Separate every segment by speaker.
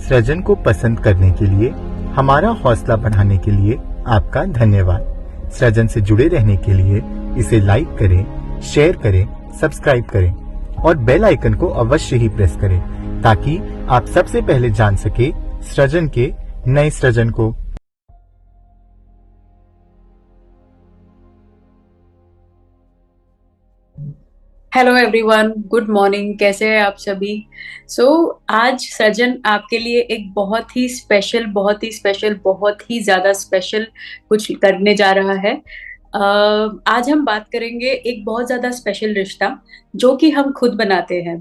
Speaker 1: सृजन को पसंद करने के लिए, हमारा हौसला बढ़ाने के लिए आपका धन्यवाद। सृजन से जुड़े रहने के लिए इसे लाइक करें, शेयर करें, सब्सक्राइब करें और बेल आइकन को अवश्य ही प्रेस करें ताकि आप सबसे पहले जान सके सृजन के नए सृजन को।
Speaker 2: Hello everyone, good morning. कैसे हैं आप सभी? आज सृजन आपके लिए एक बहुत ही स्पेशल, बहुत ही ज्यादा स्पेशल कुछ करने जा रहा है। आज हम बात करेंगे एक बहुत ज्यादा स्पेशल रिश्ता जो कि हम खुद बनाते हैं।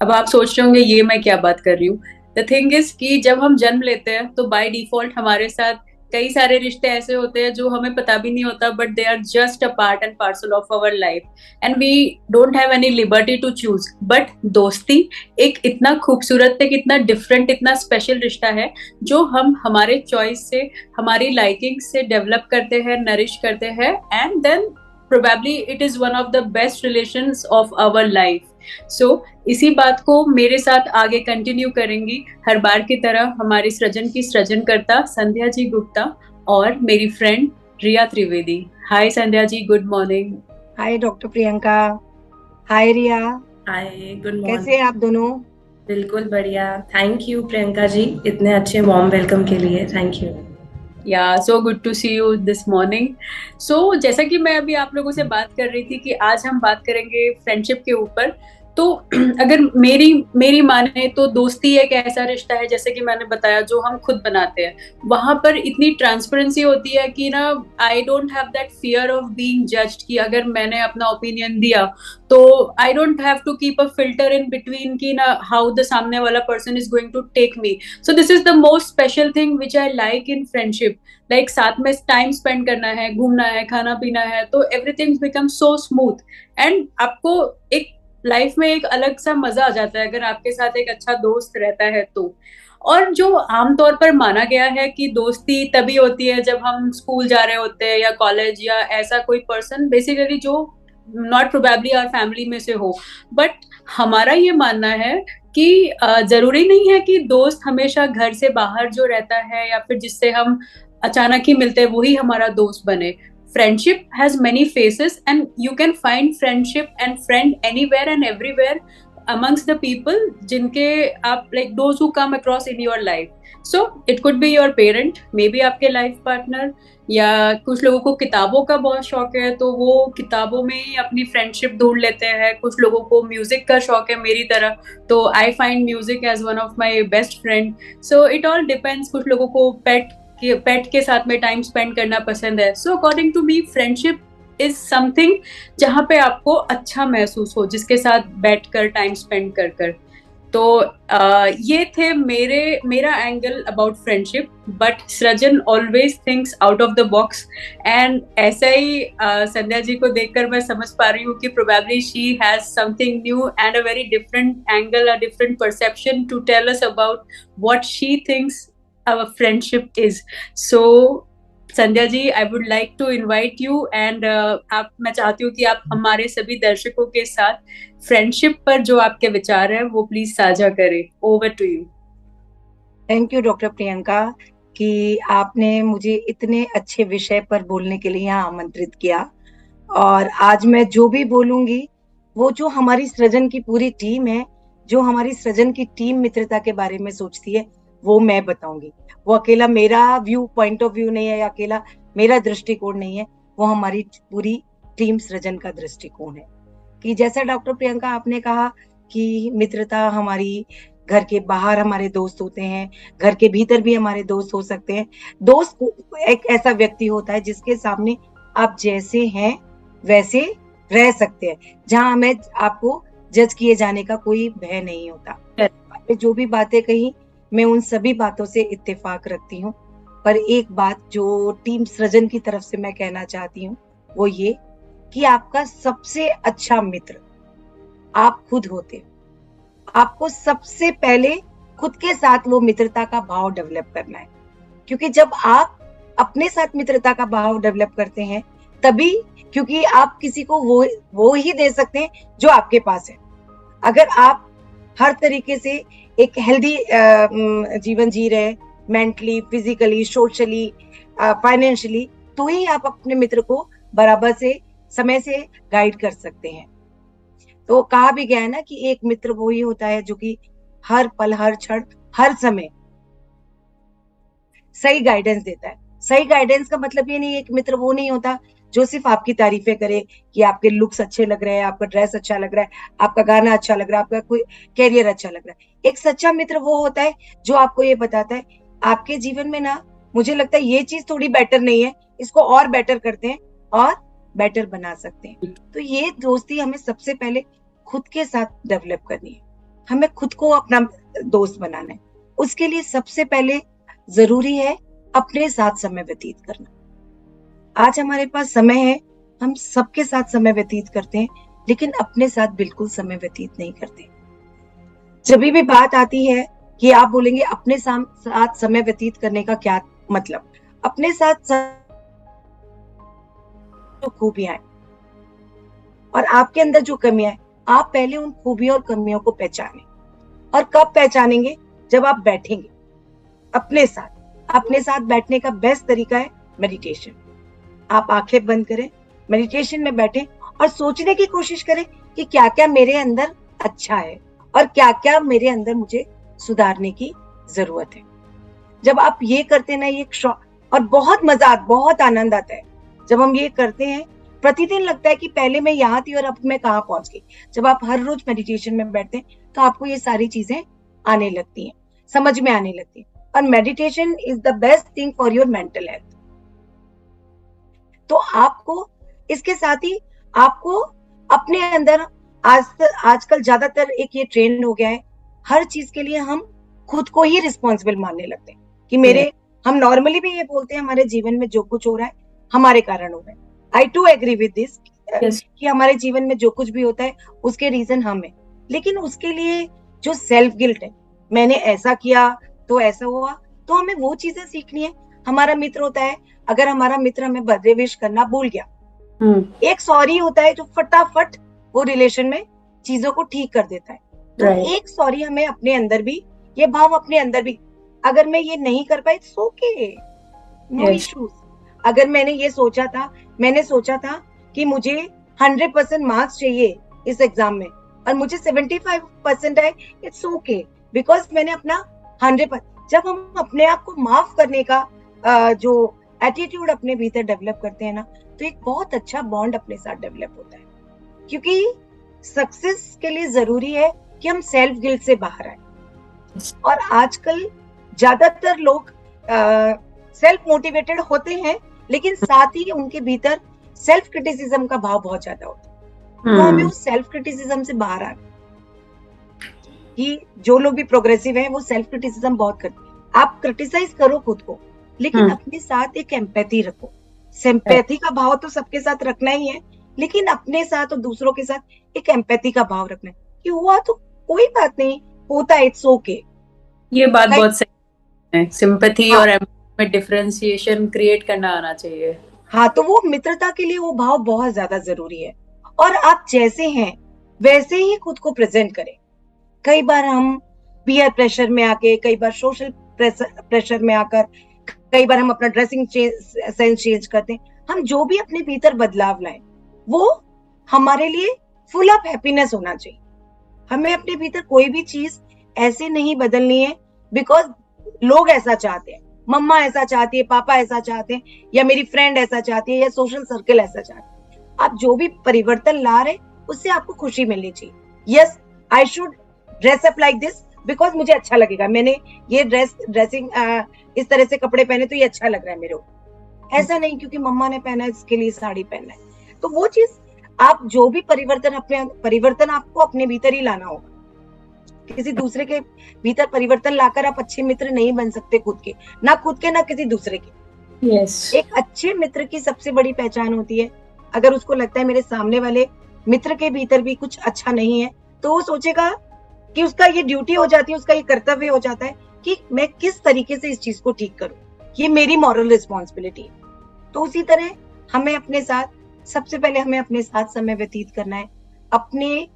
Speaker 2: अब आप सोच रहे होंगे ये मैं क्या बात कर रही हूँ। द थिंग इज कि जब हम जन्म लेते हैं तो बाय डिफॉल्ट हमारे साथ कई सारे रिश्ते ऐसे होते हैं जो हमें पता भी नहीं होता, but they are just a part and parcel of our life and we don't have any liberty to choose. But दोस्ती एक इतना खूबसूरत, एक इतना डिफरेंट, इतना स्पेशल रिश्ता है जो हम हमारे चॉइस से, हमारी लाइकिंग से डेवलप करते हैं, नरिश करते हैं and then probably it is one of the best relations of our life. इसी बात को मेरे साथ आगे कंटिन्यू करेंगी हर बार की तरह हमारी सृजन की सृजनकर्ता संध्या जी गुप्ता और मेरी friend Riya Trivedi. Hi Sandhya ji, good morning.
Speaker 3: Hi doctor Priyanka. Hi Riya.
Speaker 4: Hi, good morning.
Speaker 3: कैसे हैं आप दोनों?
Speaker 4: बिल्कुल बढ़िया, थैंक यू प्रियंका जी इतने अच्छे वार्म वेलकम के लिए, थैंक यू।
Speaker 2: या so good to see you this morning. जैसा कि मैं अभी आप लोगों से बात कर रही थी कि आज हम बात करेंगे फ्रेंडशिप के ऊपर। तो अगर मेरी माने तो दोस्ती एक ऐसा रिश्ता है, जैसे कि मैंने बताया, जो हम खुद बनाते हैं। वहां पर इतनी ट्रांसपेरेंसी होती है कि ना I don't have that fear of being judged कि अगर मैंने अपना ओपिनियन दिया तो I don't have to keep a filter in between कि ना हाउ द सामने वाला person is going to take me. So this is the most special thing which I like in friendship. Like साथ में time spend करना है, घूमना है, खाना पीना है, तो everything become so smooth and आपको एक लाइफ में एक अलग सा मजा आ जाता है अगर आपके साथ एक अच्छा दोस्त रहता है तो। और जो आमतौर पर माना गया है कि दोस्ती तभी होती है जब हम स्कूल जा रहे होते हैं या कॉलेज या ऐसा कोई पर्सन बेसिकली जो नॉट प्रोबेबली आवर फैमिली में से हो। बट हमारा ये मानना है कि जरूरी नहीं है कि दोस्त हमेशा घर से बाहर जो रहता है या फिर जिससे हम अचानक ही मिलते हैं वही हमारा दोस्त बने। Friendship has many faces and you can find friendship and friend anywhere and everywhere amongst the people जिनके आप like those who come across in your life. So it could be your parent, maybe आपके life partner, या कुछ लोगों को किताबों का बहुत शौक है तो वो किताबों में ही अपनी फ्रेंडशिप ढूंढ लेते हैं। कुछ लोगों को म्यूजिक का शौक है मेरी तरह, तो I find music as one of my best friend. So it all depends. कुछ लोगों को पेट के साथ में टाइम स्पेंड करना पसंद है। So according to me friendship is something जहां पे आपको अच्छा महसूस हो, जिसके साथ बैठकर टाइम स्पेंड कर कर। तो ये थे मेरा एंगल अबाउट फ्रेंडशिप। बट सृजन always thinks out of the box and ऐसा ही संध्या जी को देखकर मैं समझ पा रही हूँ कि probably she has something new and a very different angle, a different perception to tell us about what she thinks our friendship is. So Sandhya ji, I would like to invite you and मैं चाहती हूँ कि आप हमारे सभी दर्शकों के साथ फ्रेंडशिप पर जो आपके विचार है वो प्लीज साझा करें। Over to you.
Speaker 3: Thank you doctor Priyanka कि आपने मुझे इतने अच्छे विषय पर बोलने के लिए यहाँ आमंत्रित किया। और आज मैं जो भी बोलूंगी वो जो हमारी सृजन की पूरी टीम है, जो हमारी सृजन की टीम मित्रता के बारे में सोचती है, वो मैं बताऊंगी। वो अकेला मेरा पॉइंट ऑफ व्यू नहीं है, या अकेला मेरा दृष्टिकोण नहीं है, वो हमारी पूरी टीम सृजन का दृष्टिकोण है। कि जैसा डॉक्टर प्रियंका आपने कहा कि मित्रता हमारी घर के बाहर हमारे दोस्त होते हैं, घर के भीतर भी हमारे दोस्त हो सकते हैं। दोस्त एक ऐसा व्यक्ति होता है जिसके सामने आप जैसे हैं वैसे रह सकते हैं, जहां हमें आपको जज किए जाने का कोई भय नहीं होता। जो भी बातें कही मैं उन सभी बातों से इत्तेफाक रखती हूँ, पर एक बात जो टीम सृजन की तरफ से मैं कहना चाहती हूँ वो ये कि आपका सबसे अच्छा मित्र आप खुद होते हो। आपको सबसे पहले खुद के साथ वो मित्रता का भाव डेवलप करना है, क्योंकि जब आप अपने साथ मित्रता का भाव डेवलप करते हैं तभी, क्योंकि आप किसी को वो ही दे सकते हैं जो आपके पास है। अगर आप हर तरीके से एक हेल्दी जीवन जी रहे, मेंटली, फिजिकली, सोशली, फाइनेंशियली, तो ही आप अपने मित्र को बराबर से समय से गाइड कर सकते हैं। तो कहा भी गया है ना कि एक मित्र वो ही होता है जो कि हर पल, हर क्षण, हर समय सही गाइडेंस देता है। सही गाइडेंस का मतलब ये नहीं, एक मित्र वो नहीं होता जो सिर्फ आपकी तारीफें करे कि आपके लुक्स अच्छे लग रहे हैं, आपका ड्रेस अच्छा लग रहा है, आपका गाना अच्छा लग रहा है, आपका कोई कैरियर अच्छा लग रहा है। एक सच्चा मित्र वो होता है जो आपको ये बताता है आपके जीवन में ना, मुझे लगता है ये चीज थोड़ी बेटर नहीं है, इसको और बेटर करते हैं और बेटर बना सकते हैं। तो ये दोस्ती हमें सबसे पहले खुद के साथ डेवलप करनी है, हमें खुद को अपना दोस्त बनाना है। उसके लिए सबसे पहले जरूरी है अपने साथ समय व्यतीत करना। आज हमारे पास समय है, हम सबके साथ समय व्यतीत करते हैं, लेकिन अपने साथ बिल्कुल समय व्यतीत नहीं करते। जब भी बात आती है कि आप बोलेंगे अपने साथ समय व्यतीत करने का क्या मतलब, अपने साथ जो खूबियां हैं और आपके अंदर जो कमियां हैं, आप पहले उन खूबियों और कमियों को पहचानें। और कब पहचानेंगे? जब आप बैठेंगे अपने साथ। अपने साथ बैठने का बेस्ट तरीका है मेडिटेशन। आप आंखें बंद करें, मेडिटेशन में बैठें और सोचने की कोशिश करें कि क्या क्या मेरे अंदर अच्छा है और क्या क्या मेरे अंदर मुझे सुधारने की जरूरत है। जब आप ये करते ना, ये और बहुत मजा, बहुत आनंद आता है जब हम ये करते हैं। प्रतिदिन लगता है कि पहले मैं यहाँ थी और अब मैं कहाँ पहुंच गई। जब आप हर रोज मेडिटेशन में बैठते हैं तो आपको ये सारी चीजें आने लगती हैं, समझ में आने लगती है। और meditation is the best thing for your mental health. तो आपको इसके साथ ही आपको अपने अंदर आजकल ज्यादातर एक ये ट्रेंड हो गया है, हर चीज के लिए हम खुद को ही रिस्पॉन्सिबल मानने लगते हैं कि मेरे हम नॉर्मली भी ये बोलते हैं हमारे जीवन में जो कुछ हो रहा है हमारे कारण हो रहा है। आई टू एग्री विद दिस कि हमारे जीवन में जो कुछ भी होता है उसके रीजन हम है, लेकिन उसके लिए जो सेल्फ गिल्ट है, मैंने ऐसा किया तो ऐसा हुआ, तो हमें वो चीजें सीखनी है। हमारा मित्र होता है, अगर हमारा मित्र हमें बर्थडे विश करना भूल गया, एक सॉरी होता है जो फटाफट वो रिलेशन में चीजों को ठीक कर देता है। तो एक सॉरी हमें अपने अंदर भी, ये भाव अपने अंदर भी, अगर मैं ये नहीं कर पाई सो ओके, नो इश्यूज। अगर मैंने सोचा था कि मुझे 100% मार्क्स चाहिए इस एग्जाम में और मुझे 75% आए, इट्स ओके, बिकॉज मैंने अपना 100%। जब हम अपने आप को माफ करने का जो एटीट्यूड अपने भीतर डेवलप करते हैं ना, तो एक बहुत अच्छा बॉन्ड अपने साथ डेवलप होता है। क्योंकि सक्सेस के लिए जरूरी है कि हम सेल्फ गिल्ट से बाहर आए। और आजकल ज्यादातर लोग सेल्फ मोटिवेटेड होते हैं, लेकिन साथ ही उनके भीतर सेल्फ क्रिटिसिज्म का भाव बहुत ज्यादा होता है। तो हमें उस सेल्फ क्रिटिसिज्म से बाहर आना, कि जो लोग भी प्रोग्रेसिव हैं वो सेल्फ क्रिटिसिज्म बहुत करते हैं। आप क्रिटिसाइज करो खुद को, लेकिन अपने साथ एक एम्पैथी रखो। सिंपैथी का भाव तो सबके साथ रखना ही है, लेकिन अपने साथ और दूसरों के साथ एक एम्पैथी का भाव रखना है कि हुआ तो कोई बात नहीं, होता है, इट्स ओके।
Speaker 2: ये बात बहुत सही है, सिंपैथी और एम्पैथी में डिफरेंशिएशन क्रिएट करना आना चाहिए।
Speaker 3: हाँ, तो वो मित्रता के लिए वो भाव बहुत ज्यादा जरूरी है। और आप जैसे हैं वैसे ही खुद को प्रेजेंट करें। कई बार हम पीयर प्रेशर में आके, कई बार सोशल प्रेशर में आकर, कई बार हम अपना ड्रेसिंग सेंस चेंज करते हैं। हम जो भी अपने भीतर बदलाव लाएं वो हमारे लिए फुल ऑफ हैप्पीनेस होना चाहिए। हमें अपने भीतर कोई भी चीज ऐसे नहीं बदलनी है बिकॉज लोग ऐसा चाहते हैं, मम्मा ऐसा चाहती है, पापा ऐसा चाहते हैं, या मेरी फ्रेंड ऐसा चाहती है, या सोशल सर्कल ऐसा चाहती है। आप जो भी परिवर्तन ला रहे उससे आपको खुशी मिलनी चाहिए। Yes, I should dress up like this because मुझे अच्छा लगेगा, मैंने ये ड्रेसिंग इस तरह से कपड़े पहने तो ये अच्छा लग रहा है मेरे को। ऐसा नहीं क्योंकि मम्मा ने पहना है इसके लिए साड़ी पहनना है। तो वो चीज, आप जो भी परिवर्तन आपको अपने भीतर ही लाना होगा। किसी दूसरे के भीतर परिवर्तन लाकर आप अच्छे मित्र नहीं बन सकते, खुद के ना किसी दूसरे के। एक अच्छे मित्र की सबसे बड़ी पहचान होती है, अगर उसको लगता है मेरे सामने वाले मित्र के भीतर भी कुछ अच्छा नहीं है, तो वो सोचेगा कि उसका ये ड्यूटी हो जाती है, उसका ये कर्तव्य हो जाता है कि मैं किस तरीके से इस चीज को ठीक करूं, ये मेरी मॉरल रिस्पॉन्सिबिलिटी है। तो उसी तरह हमें अपने साथ, सबसे पहले हमें अपने साथ समय व्यतीत करना है, अपने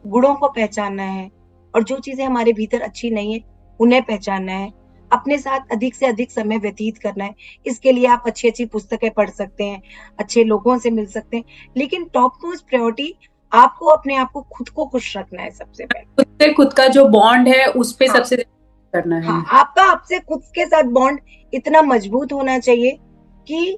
Speaker 3: गुणों को पहचानना है और जो चीजें हमारे भीतर अच्छी नहीं है उन्हें पहचानना है, अपने साथ अधिक से अधिक समय व्यतीत करना है। इसके लिए आप अच्छी अच्छी पुस्तकें पढ़ सकते हैं, अच्छे लोगों से मिल सकते हैं, लेकिन टॉप मोस्ट प्रायोरिटी आपको अपने आप को खुद को खुश रखना है सबसे पहले।
Speaker 2: खुद से खुद का जो बॉन्ड है उस पे
Speaker 3: हाँ,
Speaker 2: सबसे ज्यादा करना है।
Speaker 3: हाँ, आपका आपसे खुद के साथ बॉन्ड इतना मजबूत होना चाहिए कि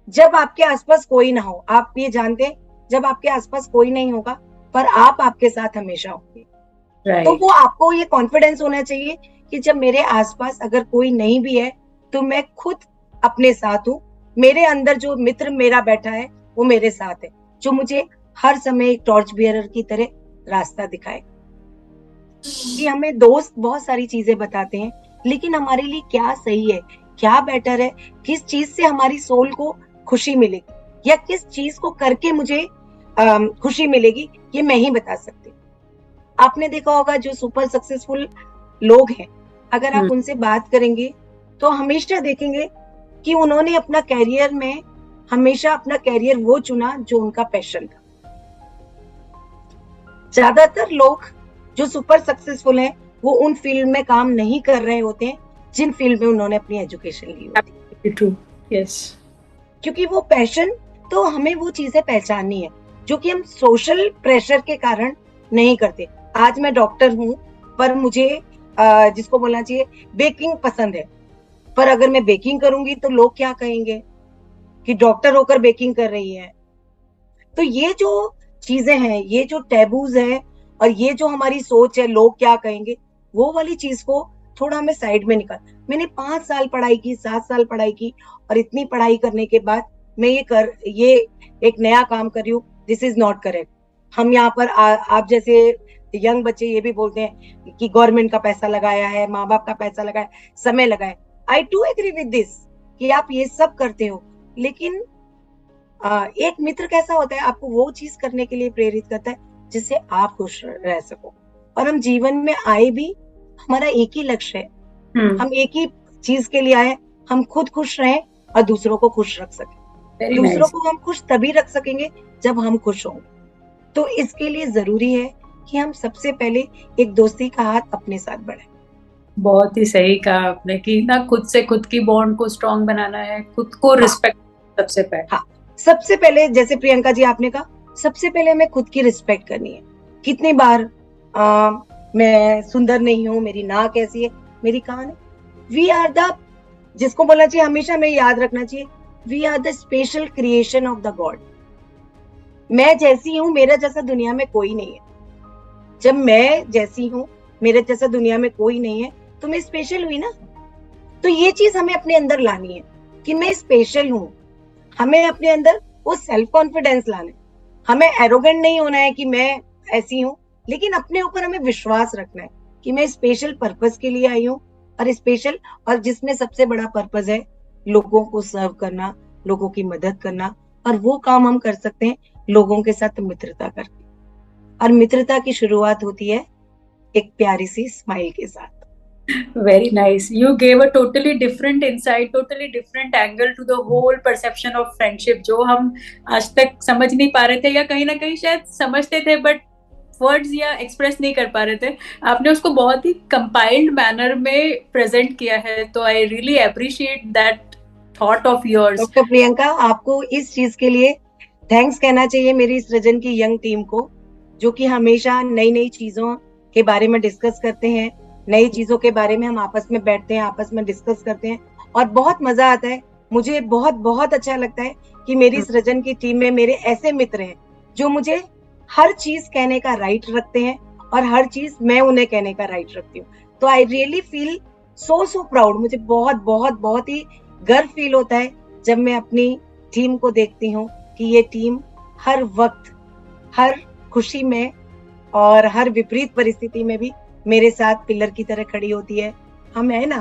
Speaker 3: जब आपके आसपास कोई ना हो, आप ये जानते हैं जब आपके आसपास कोई नहीं होगा पर आप आपके साथ हमेशा होंगे, तो
Speaker 2: राइट।
Speaker 3: वो आपको ये कॉन्फिडेंस होना चाहिए कि जब मेरे आसपास अगर कोई नहीं भी है तो मैं खुद अपने साथ हूँ, मेरे अंदर जो मित्र मेरा बैठा है वो मेरे साथ है, जो मुझे हर समय एक टॉर्च बियरर की तरह रास्ता दिखाए। कि हमें दोस्त बहुत सारी चीजें बताते हैं, लेकिन हमारे लिए क्या सही है, क्या बेटर है, किस चीज से हमारी सोल को खुशी मिलेगी या किस चीज को करके मुझे खुशी मिलेगी, ये मैं ही बता सकती। आपने देखा होगा जो सुपर सक्सेसफुल लोग हैं, अगर आप उनसे बात करेंगे तो हमेशा देखेंगे कि उन्होंने अपना कैरियर में हमेशा अपना कैरियर वो चुना जो उनका पैशन था। ज्यादातर लोग जो सुपर सक्सेसफुल हैं वो उन फील्ड में काम नहीं कर रहे होते हैं जिन फील्ड में उन्होंने अपनी एजुकेशन ली होती है।
Speaker 2: True, yes.
Speaker 3: क्योंकि वो पैशन, तो हमें वो चीजें पहचाननी है जो कि हम सोशल प्रेशर के कारण नहीं करते। आज मैं डॉक्टर हूँ पर मुझे जिसको बोलना चाहिए बेकिंग पसंद है, पर अगर मैं बेकिंग करूंगी तो लोग क्या कहेंगे कि डॉक्टर होकर बेकिंग कर रही है। तो ये जो चीजें हैं, ये जो टैबूज है और ये जो हमारी सोच है लोग क्या कहेंगे, वो वाली चीज को थोड़ा हमें साइड में निकाल। मैंने 5 साल पढ़ाई की, 7 साल पढ़ाई की और इतनी पढ़ाई करने के बाद मैं ये एक नया काम कर रही हूँ, दिस इज नॉट करेक्ट। हम यहाँ पर आप जैसे यंग बच्चे ये भी बोलते हैं कि गवर्नमेंट का पैसा लगाया है, माँ बाप का पैसा लगाया, समय लगाया। I do agree with this कि आप ये सब करते हो, लेकिन एक मित्र कैसा होता है, आपको वो चीज करने के लिए प्रेरित करता है जिससे आप खुश रह सको। और हम जीवन में आए भी, हमारा एक ही लक्ष्य है, हम एक ही चीज के लिए आए, हम खुद खुश रहें और दूसरों को खुश रख सकें। दूसरों को हम खुश तभी रख सकेंगे जब हम खुश होंगे। तो इसके लिए जरूरी है कि हम सबसे पहले एक दोस्ती का हाथ अपने साथ बढ़ाएं।
Speaker 2: बहुत ही सही कहा आपने कि ना खुद से खुद की बॉन्ड को स्ट्रांग बनाना है, खुद को रिस्पेक्ट सबसे पहले।
Speaker 3: हाँ, सबसे पहले जैसे प्रियंका जी आपने कहा, सबसे पहले हमें खुद की रिस्पेक्ट करनी है। कितनी बार मैं सुंदर नहीं हूँ, मेरी नाक ऐसी है, मेरी कान है। वी आर द, जिसको बोलना चाहिए हमेशा हमें याद रखना चाहिए, we are the special creation of the God. मैं जैसी हूँ, मेरा जैसा दुनिया में कोई नहीं है। जब मैं जैसी हूँ, मेरे जैसा दुनिया में कोई नहीं है, तो मैं स्पेशल हुई ना। तो ये चीज हमें अपने अंदर लानी है कि मैं स्पेशल हूँ। हमें अपने अंदर वो सेल्फ कॉन्फिडेंस लाना है। हमें एरोगेंट नहीं होना है कि मैं ऐसी हूँ, लेकिन अपने ऊपर हमें विश्वास रखना है कि मैं स्पेशल पर्पस के लिए आई हूँ, और स्पेशल, और जिसमें सबसे बड़ा पर्पस है लोगों को सर्व करना, लोगों की मदद करना। और वो काम हम कर सकते हैं लोगों के साथ मित्रता करके। और मित्रता की शुरुआत होती है एक प्यारी सी स्माइल के साथ।
Speaker 2: Very nice. You gave a totally different insight, totally different angle to the whole perception of friendship, जो हम आज तक समझ नहीं पा रहे थे, या कहीं ना कहीं शायद समझते थे बट वर्ड्स या एक्सप्रेस नहीं कर पा रहे थे। आपने उसको बहुत ही कंपाइल्ड मैनर में प्रेजेंट किया है, तो I really appreciate that thought of yours.
Speaker 3: Doctor Priyanka, आपको इस चीज के लिए थैंक्स कहना चाहिए मेरी सृजन की यंग टीम को, जो कि हमेशा नई नई चीजों के बारे में डिस्कस करते हैं, नई चीजों के बारे में हम आपस में बैठते हैं, आपस में डिस्कस करते हैं और बहुत मजा आता है। मुझे बहुत बहुत अच्छा लगता है कि मेरी सृजन की टीम में मेरे ऐसे मित्र हैं जो मुझे हर चीज कहने का राइट रखते हैं और हर चीज मैं उन्हें कहने का राइट रखती हूँ। तो I really feel so proud. मुझे बहुत बहुत बहुत ही गर्व फील होता है जब मैं अपनी टीम को देखती हूँ कि ये टीम हर वक्त, हर खुशी में और हर विपरीत परिस्थिति में भी मेरे साथ पिलर की तरह खड़ी होती है। हम है ना,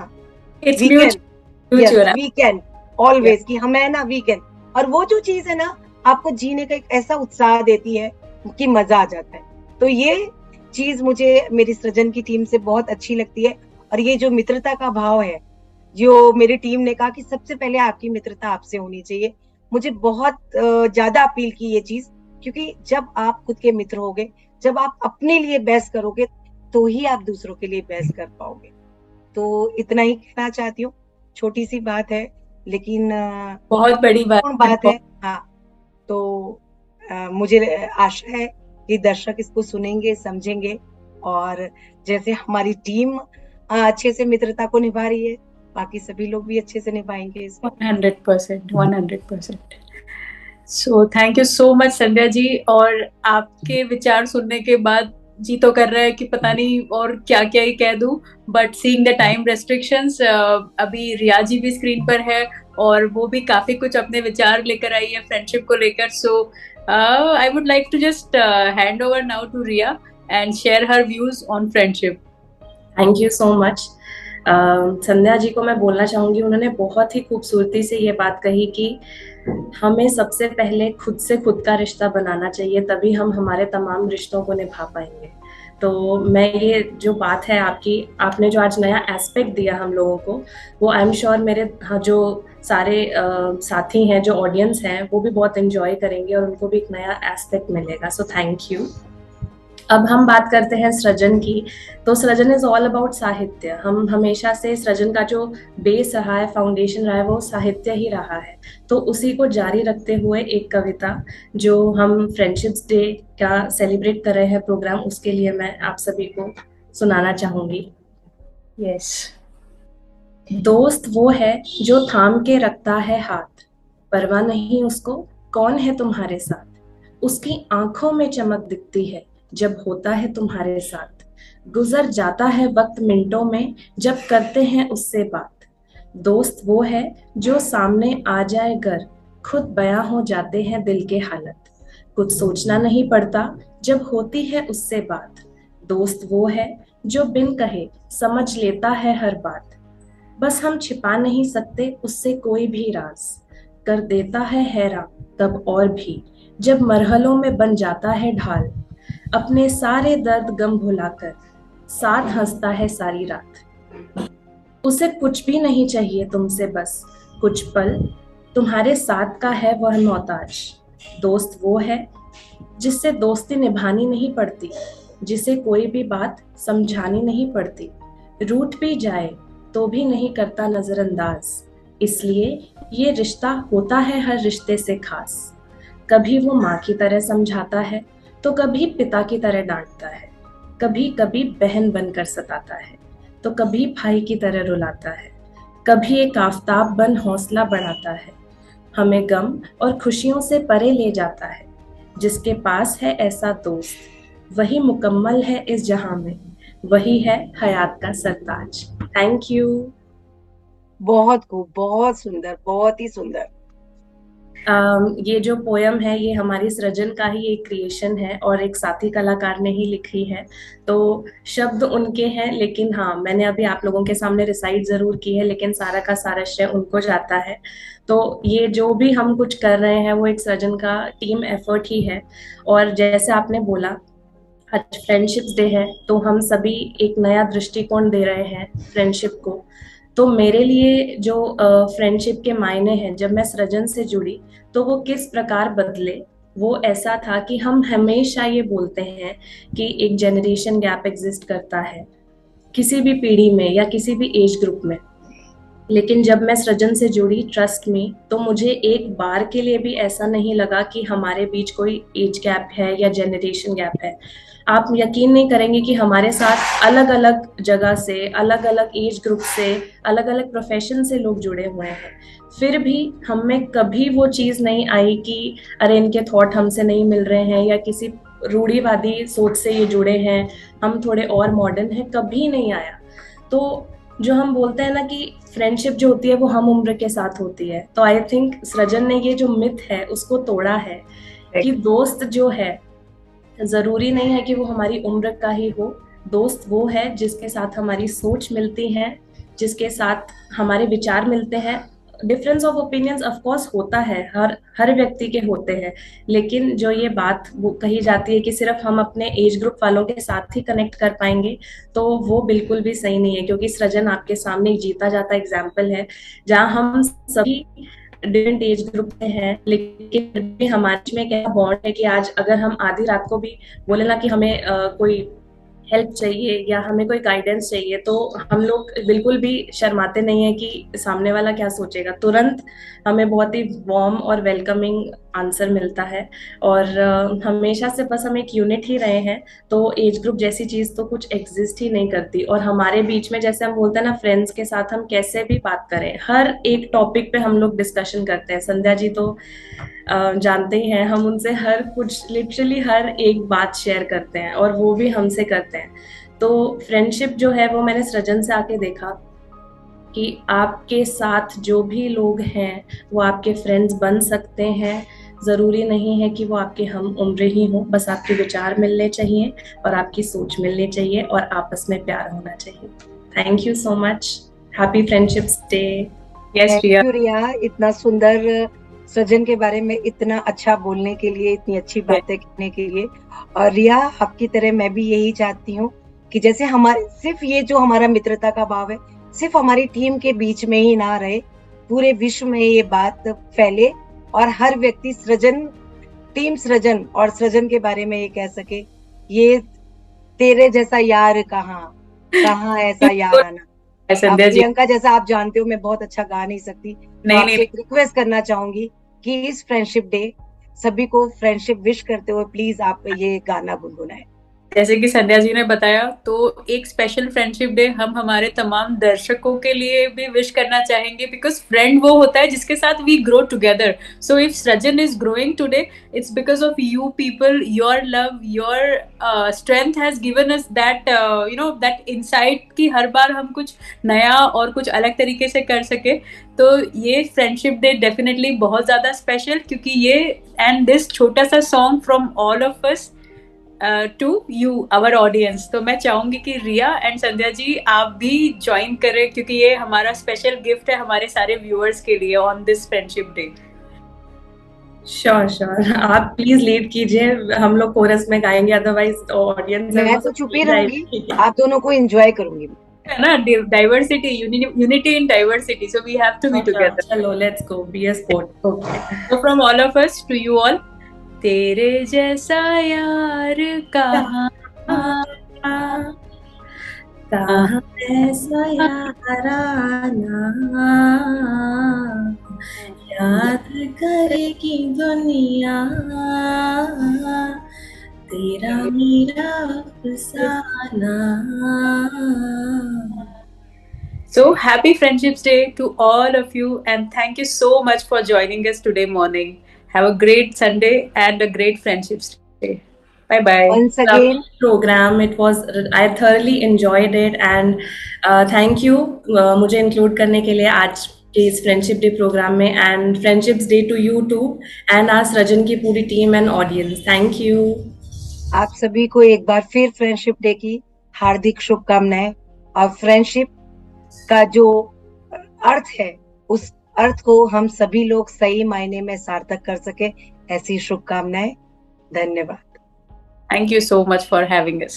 Speaker 3: वी कैन ऑलवेज, कि हम है ना, वी कैन। और वो जो चीज है ना, आपको जीने का एक ऐसा उत्साह देती है कि मजा आ जाता है। तो ये चीज मुझे मेरी सृजन की टीम से बहुत अच्छी लगती है। और ये जो मित्रता का भाव है, जो मेरी टीम ने कहा कि सबसे पहले आपकी मित्रता आपसे होनी चाहिए, मुझे बहुत ज्यादा अपील की ये चीज। क्योंकि जब आप खुद के मित्र होगे, जब आप अपने लिए बेस्ट करोगे, तो ही आप दूसरों के लिए बेस्ट कर पाओगे। तो इतना ही कहना चाहती हूँ, छोटी सी बात है लेकिन
Speaker 2: बहुत बड़ी बात
Speaker 3: पूर्ण बात है। हाँ, तो मुझे आशा है कि दर्शक इसको सुनेंगे, समझेंगे, और जैसे हमारी टीम अच्छे से मित्रता को निभा रही है, बाकी सभी लोग भी अच्छे से निभाएंगे इसको।
Speaker 2: 100%, 100%। So thank you so much Sandhya ji. और आपके विचार सुनने के बाद जी तो कर रहा है कि पता नहीं और क्या क्या ही कह दूं, but seeing the time restrictions, अभी रिया जी भी स्क्रीन पर है और वो भी काफी कुछ अपने विचार लेकर आई है फ्रेंडशिप को लेकर। So I would like to just hand over now to Riya and share her views on friendship.
Speaker 4: Thank you so much. Sandhya ji को मैं बोलना चाहूंगी, उन्होंने बहुत ही खूबसूरती से ये बात कही कि हमें सबसे पहले खुद से खुद का रिश्ता बनाना चाहिए, तभी हम हमारे तमाम रिश्तों को निभा पाएंगे। तो मैं ये जो बात है आपकी, आपने जो आज नया एस्पेक्ट दिया हम लोगों को, वो आई एम श्योर मेरे जो सारे साथी हैं, जो ऑडियंस हैं, वो भी बहुत एंजॉय करेंगे और उनको भी एक नया एस्पेक्ट मिलेगा। सो थैंक यू। अब हम बात करते हैं सृजन की। तो सृजन इज ऑल अबाउट साहित्य। हम हमेशा से सृजन का जो बेस रहा है, फाउंडेशन रहा है, वो साहित्य ही रहा है। तो उसी को जारी रखते हुए एक कविता जो हम फ्रेंडशिप्स डे का सेलिब्रेट कर रहे हैं प्रोग्राम, उसके लिए मैं आप सभी को सुनाना चाहूंगी।
Speaker 2: यस।
Speaker 4: दोस्त वो है जो थाम के रखता है हाथ, परवाह नहीं उसको कौन है तुम्हारे साथ, उसकी आंखों में चमक दिखती है जब होता है तुम्हारे साथ, गुजर जाता है वक्त मिनटों में जब करते हैं उससे बात। दोस्त वो है जो सामने आ जाए घर, खुद बयां हो जाते हैं दिल के हालत, कुछ सोचना नहीं पड़ता जब होती है उससे बात। दोस्त वो है जो बिन कहे समझ लेता है हर बात, बस हम छिपा नहीं सकते उससे कोई भी राज, कर देता है हैरान तब और भी जब मरहलों में बन जाता है ढाल, अपने सारे दर्द गम भुलाकर साथ हंसता है सारी रात। उसे कुछ भी नहीं चाहिए तुमसे, बस कुछ पल तुम्हारे साथ का है वह मोहताज। दोस्त वो है जिससे दोस्ती निभानी नहीं पड़ती, जिसे कोई भी बात समझानी नहीं पड़ती, रूठ भी जाए तो भी नहीं करता नजरअंदाज, इसलिए ये रिश्ता होता है हर रिश्ते से खास। कभी वो माँ की तरह समझाता है तो कभी पिता की तरह डांटता है, कभी कभी बहन बनकर सताता है तो कभी भाई की तरह रुलाता है, कभी एक आफताब बन हौसला बढ़ाता है, हमें गम और खुशियों से परे ले जाता है। जिसके पास है ऐसा दोस्त वही मुकम्मल है इस जहां में, वही है हयात का सरताज। Thank you.
Speaker 3: बहुत खूब, बहुत सुंदर, बहुत ही सुंदर।
Speaker 4: ये जो पोयम है ये हमारी सृजन का ही एक क्रिएशन है और एक साथी कलाकार ने ही लिखी है, तो शब्द उनके हैं, लेकिन हाँ मैंने अभी आप लोगों के सामने रिसाइट जरूर की है, लेकिन सारा का सारा श्रेय उनको जाता है। तो ये जो भी हम कुछ कर रहे हैं वो एक सृजन का टीम एफर्ट ही है। और जैसे आपने बोला आज फ्रेंडशिप्स डे है, तो हम सभी एक नया दृष्टिकोण दे रहे हैं फ्रेंडशिप को। तो मेरे लिए जो फ्रेंडशिप के मायने हैं, जब मैं सृजन से जुड़ी तो वो किस प्रकार बदले, वो ऐसा था कि हम हमेशा ये बोलते हैं कि एक जनरेशन गैप एग्जिस्ट करता है किसी भी पीढ़ी में या किसी भी एज ग्रुप में, लेकिन जब मैं सृजन से जुड़ी, ट्रस्ट मी, तो मुझे एक बार के लिए भी ऐसा नहीं लगा कि हमारे बीच कोई एज गैप है या जनरेशन गैप है। आप यकीन नहीं करेंगे कि हमारे साथ अलग अलग जगह से, अलग अलग एज ग्रुप से, अलग अलग प्रोफेशन से लोग जुड़े हुए हैं, फिर भी हम में कभी वो चीज़ नहीं आई कि अरे इनके थॉट हमसे नहीं मिल रहे हैं या किसी रूढ़िवादी सोच से ये जुड़े हैं, हम थोड़े और मॉडर्न हैं, कभी नहीं आया। तो जो हम बोलते हैं ना कि फ्रेंडशिप जो होती है वो हम उम्र के साथ होती है, तो आई थिंक सृजन ने ये जो मिथ है उसको तोड़ा है कि दोस्त जो है जरूरी नहीं है कि वो हमारी उम्र का ही हो। दोस्त वो है जिसके साथ हमारी सोच मिलती है, जिसके साथ हमारे विचार मिलते हैं। Difference of opinions of course होता है, हर व्यक्ति के होते हैं, लेकिन जो ये बात वो कही जाती है कि सिर्फ हम अपने एज ग्रुप वालों के साथ ही कनेक्ट कर पाएंगे, तो वो बिल्कुल भी सही नहीं है, क्योंकि सृजन आपके सामने एक जीता जाता एग्जाम्पल है जहाँ हम सभी डिफरेंट एज ग्रुप में हैं, लेकिन भी हमारे में क्या बॉन्ड है कि आज अगर हम आधी रात को भी बोले ना कि हमें कोई हेल्प चाहिए या हमें कोई गाइडेंस चाहिए तो हम लोग बिल्कुल भी शर्माते नहीं है कि सामने वाला क्या सोचेगा, तुरंत हमें बहुत ही वार्म और वेलकमिंग आंसर मिलता है। और हमेशा से बस हम एक यूनिट ही रहे हैं, तो एज ग्रुप जैसी चीज तो कुछ एग्जिस्ट ही नहीं करती। और हमारे बीच में जैसे हम बोलते हैं ना, फ्रेंड्स के साथ हम कैसे भी बात करें, हर एक टॉपिक पे हम लोग डिस्कशन करते हैं। संध्या जी तो जानते ही हैं, हम उनसे हर कुछ लिटरली हर एक बात शेयर करते हैं और वो भी हमसे करते हैं। तो फ्रेंडशिप जो है वो मैंने सृजन से आके देखा कि आपके साथ जो भी लोग हैं वो आपके फ्रेंड्स बन सकते हैं। जरूरी नहीं है कि वो आपके हम उम्र ही हो, बस आपके विचार मिलने चाहिए और आपकी सोच मिलनी चाहिए और आपस में प्यार होना चाहिए। Thank you so much. Happy friendships day.
Speaker 2: Yes
Speaker 3: thank
Speaker 2: Riya.
Speaker 3: You Riya, इतना सुंदर सृजन के बारे में इतना अच्छा बोलने के लिए, इतनी अच्छी बातें करने के लिए। और रिया, आपकी तरह मैं भी यही चाहती हूँ कि जैसे हमारे सिर्फ ये जो हमारा मित्रता का भाव है सिर्फ हमारी टीम के बीच में ही ना रहे, पूरे विश्व में ये बात फैले और हर व्यक्ति सृजन, टीम सृजन और सृजन के बारे में ये कह सके, ये तेरे जैसा यार कहाँ, कहाँ ऐसा यार आना। अब
Speaker 2: संध्या जी।
Speaker 3: प्रियंका, जैसा आप जानते हो मैं बहुत अच्छा गा नहीं सकती, तो
Speaker 2: नहीं
Speaker 3: आपसे
Speaker 2: नहीं,
Speaker 3: एक रिक्वेस्ट करना चाहूंगी कि इस फ्रेंडशिप डे सभी को फ्रेंडशिप विश करते हुए प्लीज आप ये गाना गुनगुनाएं।
Speaker 2: जैसे कि संध्या जी ने बताया, तो एक स्पेशल फ्रेंडशिप डे हम हमारे तमाम दर्शकों के लिए भी विश करना चाहेंगे, बिकॉज फ्रेंड वो होता है जिसके साथ we grow together. So if Srijan is growing today, it's because of you people, your love, your strength has given us that that insight कि हर बार हम कुछ नया और कुछ अलग तरीके से कर सके। तो ये फ्रेंडशिप डे डेफिनेटली बहुत ज्यादा स्पेशल, क्योंकि ये एंड दिस छोटा सा song from all of us to you our audience. तो मैं चाहूंगी कि रिया एंड संध्या जी आप भी ज्वाइन करें, क्योंकि ये हमारा स्पेशल गिफ्ट है हमारे सारे व्यूअर्स के लिए on this friendship day.
Speaker 4: Sure sure, आप प्लीज लीड कीजिए, हम लोग कोरस में गाएंगे, अदरवाइज ऑडियंस है
Speaker 3: मैं
Speaker 4: वो
Speaker 3: तो
Speaker 4: सब
Speaker 3: चुप ही
Speaker 4: भूल
Speaker 3: रहूंगी,
Speaker 4: जाएगी।
Speaker 3: आप दोनों को एंजॉय करूंगी।
Speaker 2: है ना, diversity, unity in diversity, so we have to be together.
Speaker 4: चलो let's go, be a sport. Okay,
Speaker 2: So from all of us to you all, तेरे जैसा यार कहाँ,
Speaker 4: कहाँ ऐसा याराना, याद करेगी दुनिया तेरा मेरा अफसाना।
Speaker 2: So happy Friendships Day to all of you, and thank you so much for joining us today morning. Have a great Sunday and a great Friendships Day. Bye bye.
Speaker 3: Once again,
Speaker 4: programme, it was, I thoroughly enjoyed it and thank you मुझे include करने के लिए आज के इस Friendship Day programme में। And friendships day to you too and आज सृजन की पूरी team and audience, thank you.
Speaker 3: आप सभी को एक बार फिर फ्रेंडशिप डे की हार्दिक शुभकामनाएं। और फ्रेंडशिप का जो अर्थ है, उस अर्थ को हम सभी लोग सही मायने में सार्थक कर सके, ऐसी शुभकामनाएं। धन्यवाद।
Speaker 2: Thank you so much for having us.